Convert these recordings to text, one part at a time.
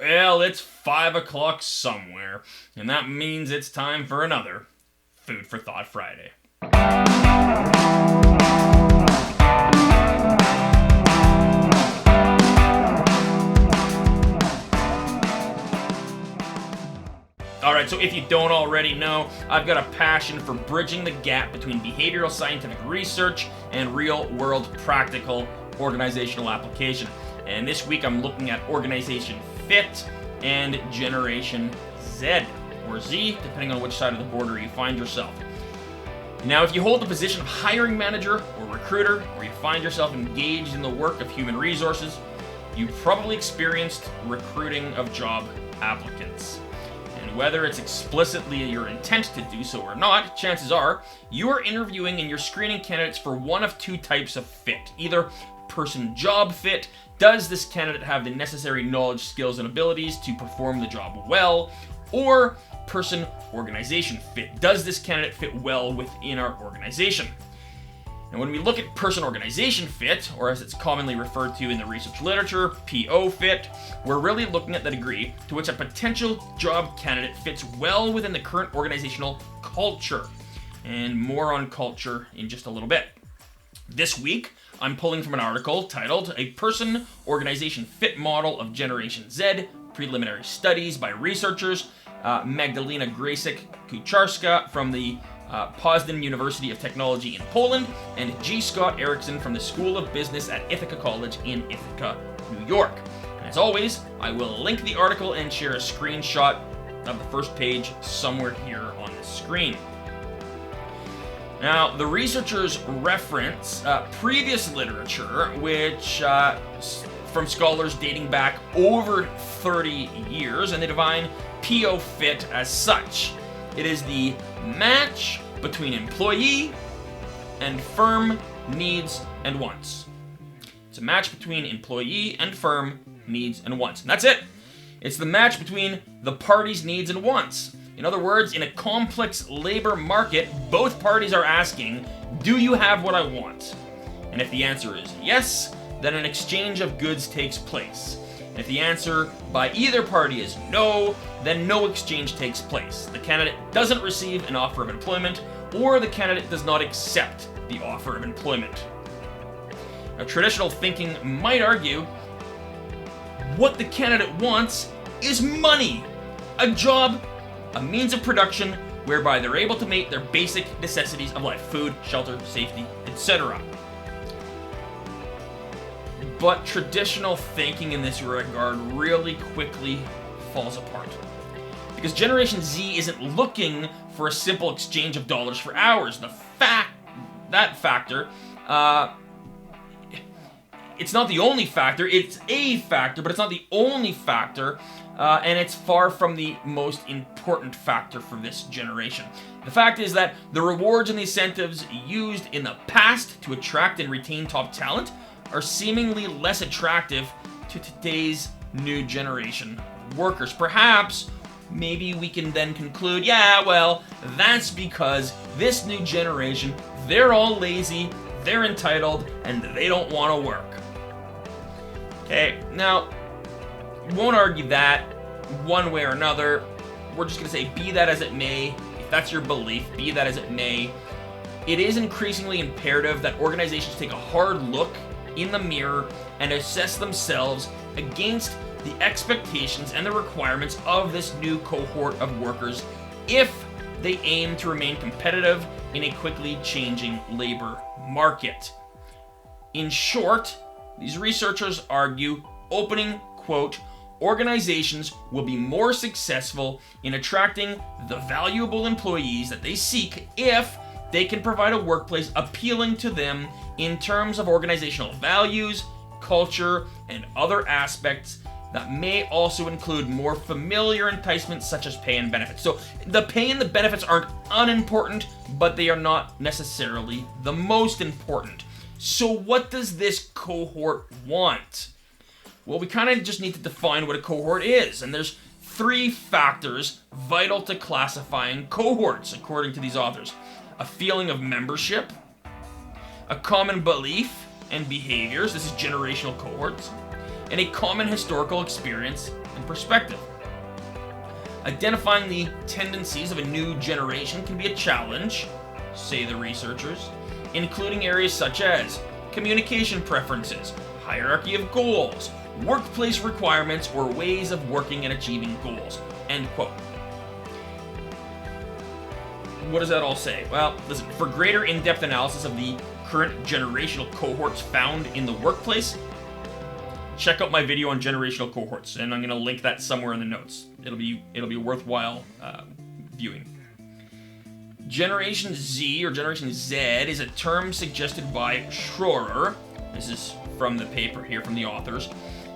Well, it's 5 o'clock somewhere, and that means it's time for another Food for Thought Friday. Alright, so if you don't already know, I've got a passion for bridging the gap between behavioral scientific research and real-world practical organizational application. And this week I'm looking at organization fit and Generation Z, or Z, depending on which side of the border you find yourself. Now, if you hold the position of hiring manager or recruiter, or you find yourself engaged in the work of human resources, you've probably experienced recruiting of job applicants. And whether it's explicitly your intent to do so or not, chances are you are interviewing and you're screening candidates for one of two types of fit. Either person-job fit, does this candidate have the necessary knowledge, skills, and abilities to perform the job well, or person-organization fit, does this candidate fit well within our organization? And when we look at person-organization fit, or as it's commonly referred to in the research literature, PO fit, we're really looking at the degree to which a potential job candidate fits well within the current organizational culture. And more on culture in just a little bit. This week, I'm pulling from an article titled A Person-Organization Fit Model of Generation Z, Preliminary Studies by researchers Magdalena Gracek-Kucharska from the Poznan University of Technology in Poland, and G. Scott Erickson from the School of Business at Ithaca College in Ithaca, New York. And as always, I will link the article and share a screenshot of the first page somewhere here on the screen. Now, the researchers reference previous literature, which from scholars dating back over 30 years, and they define PO fit as such. It is the match between employee and firm needs and wants. It's a match between employee and firm needs and wants. And that's it. It's the match between the parties' needs and wants. In other words, in a complex labor market, both parties are asking, do you have what I want? And if the answer is yes, then an exchange of goods takes place. And if the answer by either party is no, then no exchange takes place. The candidate doesn't receive an offer of employment, or the candidate does not accept the offer of employment. Now, traditional thinking might argue what the candidate wants is money, a job, a means of production whereby they're able to meet their basic necessities of life: food, shelter, safety, etc. But traditional thinking in this regard really quickly falls apart. Because Generation Z isn't looking for a simple exchange of dollars for hours. That factor, it's not the only factor, it's a factor, but it's not the only factor, and it's far from the most important factor for this generation. The fact is that the rewards and the incentives used in the past to attract and retain top talent are seemingly less attractive to today's new generation of workers. Perhaps, maybe we can then conclude, yeah, well, that's because this new generation, they're all lazy, they're entitled, and they don't want to work. Okay, now, we won't argue that one way or another. We're just going to say, be that as it may, if that's your belief, be that as it may, it is increasingly imperative that organizations take a hard look in the mirror and assess themselves against the expectations and the requirements of this new cohort of workers if they aim to remain competitive in a quickly changing labor market. In short, these researchers argue, opening quote, organizations will be more successful in attracting the valuable employees that they seek if they can provide a workplace appealing to them in terms of organizational values, culture, and other aspects that may also include more familiar enticements such as pay and benefits. So the pay and the benefits aren't unimportant, but they are not necessarily the most important. So what does this cohort want? Well, we kind of just need to define what a cohort is, and there's 3 factors vital to classifying cohorts, according to these authors. A feeling of membership, a common belief and behaviors, this is generational cohorts, and a common historical experience and perspective. Identifying the tendencies of a new generation can be a challenge, say the researchers, including areas such as communication preferences, hierarchy of goals, workplace requirements, or ways of working and achieving goals. End quote. What does that all say? Well, listen, for greater in-depth analysis of the current generational cohorts found in the workplace, check out my video on generational cohorts, and I'm going to link that somewhere in the notes. It'll be worthwhile viewing. Generation Z, or Generation Z, is a term suggested by Schroer, this is from the paper here from the authors,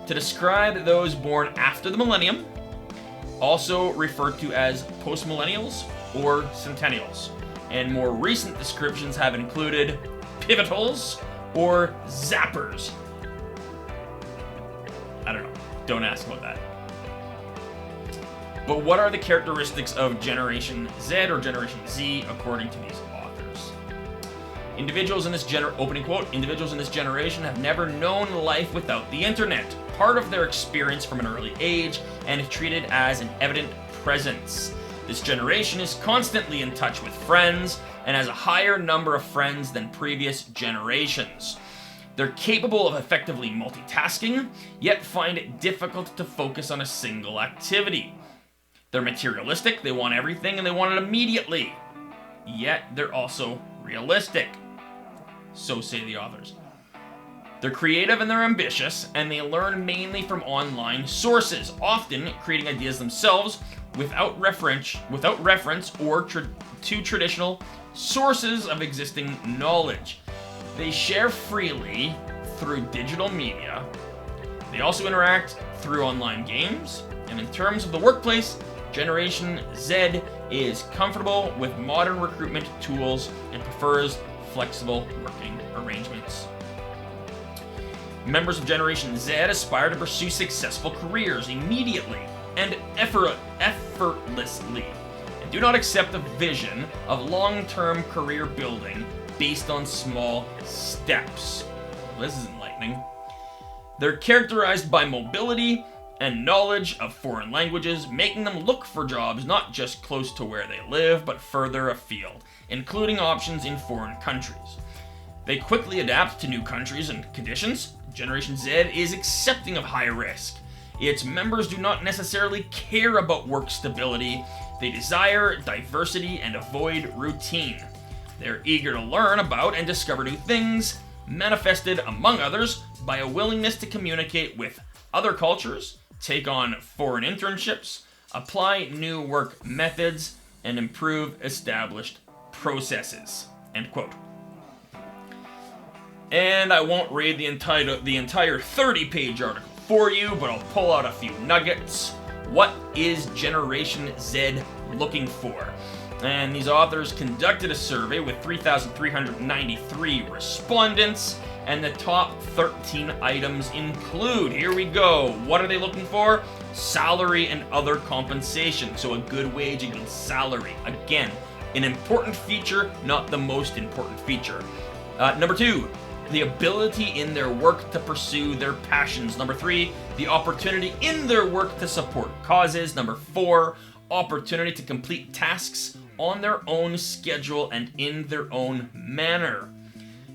to describe those born after the millennium, also referred to as postmillennials or centennials. And more recent descriptions have included pivotals or zappers. I don't know. Don't ask about that. But what are the characteristics of Generation Z or Generation Z according to these authors? Individuals in this opening quote, individuals in this generation have never known life without the internet, part of their experience from an early age, and is treated as an evident presence. This generation is constantly in touch with friends and has a higher number of friends than previous generations. They're capable of effectively multitasking, yet find it difficult to focus on a single activity. They're materialistic, they want everything, and they want it immediately. Yet they're also realistic. So say the authors. They're creative and they're ambitious, and they learn mainly from online sources, often creating ideas themselves without reference or to traditional sources of existing knowledge. They share freely through digital media. They also interact through online games. And in terms of the workplace, Generation Z is comfortable with modern recruitment tools and prefers flexible working arrangements. Members of Generation Z aspire to pursue successful careers immediately and effortlessly, and do not accept a vision of long-term career building based on small steps. This is enlightening. They're characterized by mobility and knowledge of foreign languages, making them look for jobs not just close to where they live, but further afield, including options in foreign countries. They quickly adapt to new countries and conditions. Generation Z is accepting of high risk. Its members do not necessarily care about work stability. They desire diversity and avoid routine. They're eager to learn about and discover new things, manifested, among others, by a willingness to communicate with other cultures, take on foreign internships, apply new work methods, and improve established processes. End quote. And I won't read the entire 30-page article for you, but I'll pull out a few nuggets. What is Generation Z looking for? And these authors conducted a survey with 3,393 respondents, and the top 13 items include, here we go, what are they looking for? Salary and other compensation. So a good wage equals salary. Again, an important feature, not the most important feature. Number 2, the ability in their work to pursue their passions. Number 3, the opportunity in their work to support causes. Number 4, opportunity to complete tasks on their own schedule and in their own manner.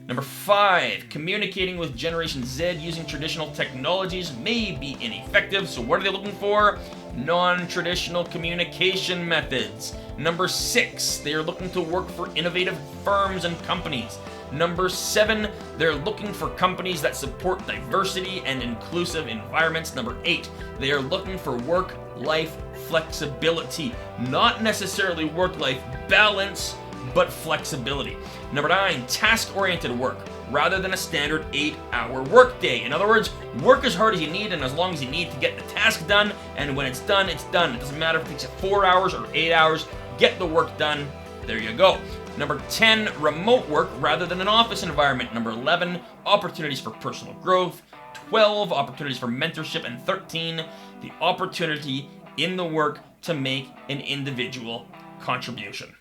Number 5, communicating with Generation Z using traditional technologies may be ineffective. So what are they looking for? Non-traditional communication methods. Number 6, they are looking to work for innovative firms and companies. Number 7, they're looking for companies that support diversity and inclusive environments. Number 8, they are looking for work-life flexibility. Not necessarily work-life balance, but flexibility. Number 9, task-oriented work, rather than a standard 8-hour workday. In other words, work as hard as you need and as long as you need to get the task done, and when it's done, it's done. It doesn't matter if it takes you 4 hours or 8 hours, get the work done. There you go. Number 10, remote work rather than an office environment. Number 11, opportunities for personal growth. 12, opportunities for mentorship. And 13, the opportunity in the work to make an individual contribution.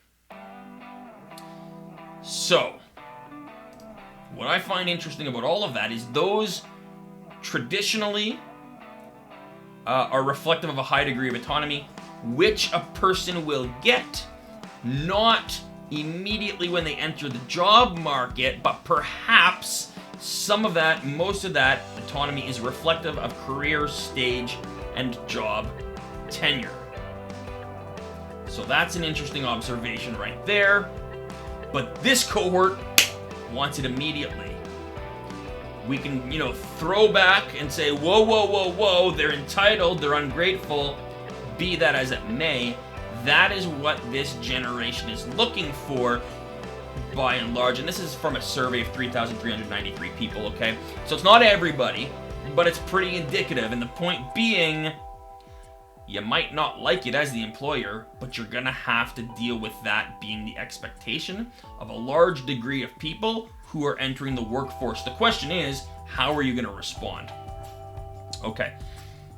So, what I find interesting about all of that is those traditionally are reflective of a high degree of autonomy, which a person will get, not immediately when they enter the job market, but perhaps some of that, most of that autonomy is reflective of career stage and job tenure. So that's an interesting observation right there. But this cohort wants it immediately. We can, throw back and say, whoa, whoa, whoa, whoa, they're entitled, they're ungrateful, be that as it may. That is what this generation is looking for, by and large. And this is from a survey of 3,393 people, okay? So it's not everybody, but it's pretty indicative. And the point being, you might not like it as the employer, but you're gonna have to deal with that being the expectation of a large degree of people who are entering the workforce. The question is, how are you gonna respond? Okay,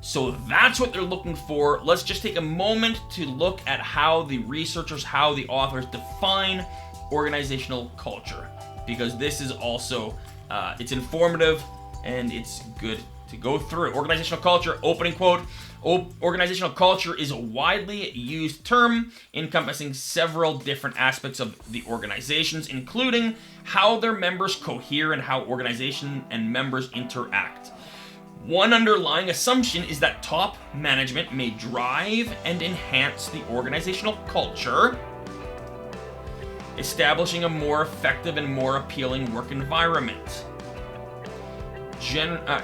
so that's what they're looking for. Let's just take a moment to look at how the researchers, how the authors define organizational culture, because this is also, it's informative and it's good to go through. Organizational culture, opening quote, organizational culture is a widely used term encompassing several different aspects of the organizations, including how their members cohere and how organization and members interact. One underlying assumption is that top management may drive and enhance the organizational culture, establishing a more effective and more appealing work environment.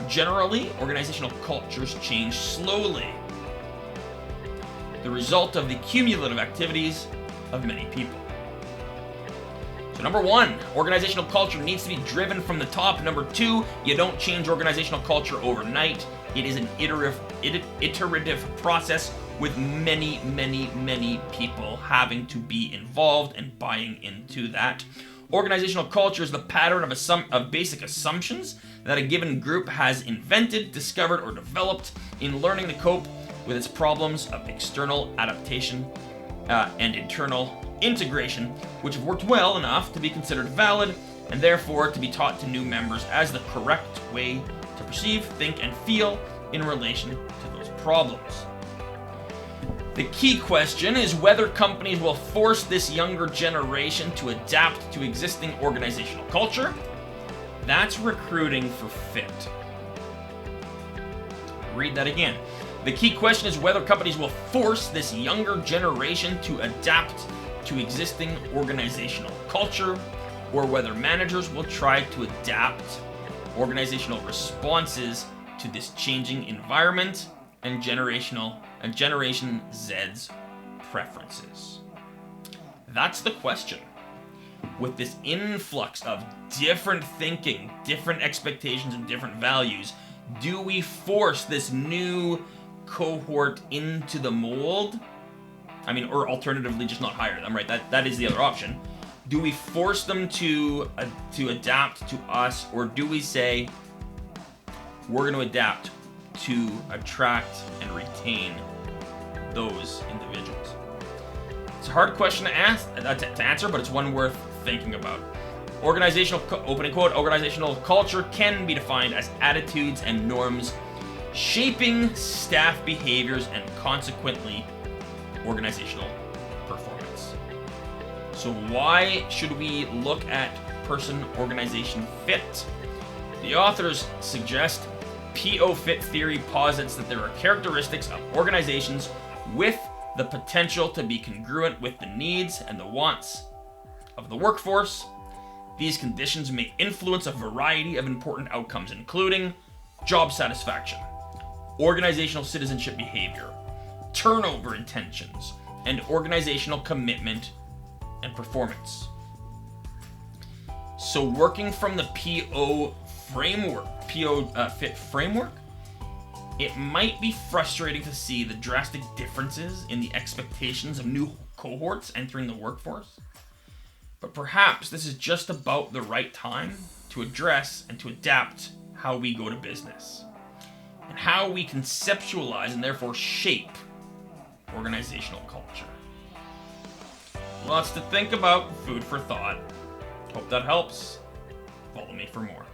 Generally, organizational cultures change slowly, the result of the cumulative activities of many people. So number one, organizational culture needs to be driven from the top. Number two, you don't change organizational culture overnight. It is an iterative process with many, many, many people having to be involved and buying into that. Organizational culture is the pattern of basic assumptions that a given group has invented, discovered, or developed in learning to cope with its problems of external adaptation and internal integration, which have worked well enough to be considered valid and therefore to be taught to new members as the correct way to perceive, think, and feel in relation to those problems. The key question is whether companies will force this younger generation to adapt to existing organizational culture. That's recruiting for fit. Read that again. The key question is whether companies will force this younger generation to adapt to existing organizational culture, or whether managers will try to adapt organizational responses to this changing environment and Generation Z's preferences. That's the question. With this influx of different thinking, different expectations, and different values, do we force this new cohort into the mold? I mean, or alternatively, just not hire them, right? That is the other option. Do we force them to adapt to us, or do we say we're going to adapt to attract and retain those individuals? It's a hard question to answer, but it's one worth thinking about. Opening quote, organizational culture can be defined as attitudes and norms shaping staff behaviors and consequently organizational performance. So why should we look at person-organization fit? The authors suggest PO fit theory posits that there are characteristics of organizations with the potential to be congruent with the needs and the wants of the workforce. These conditions may influence a variety of important outcomes, including job satisfaction, organizational citizenship behavior, turnover intentions, and organizational commitment and performance. So working from the PO fit framework, it might be frustrating to see the drastic differences in the expectations of new cohorts entering the workforce. But perhaps this is just about the right time to address and to adapt how we go to business and how we conceptualize and therefore shape organizational culture. Lots to think about, food for thought. Hope that helps. Follow me for more.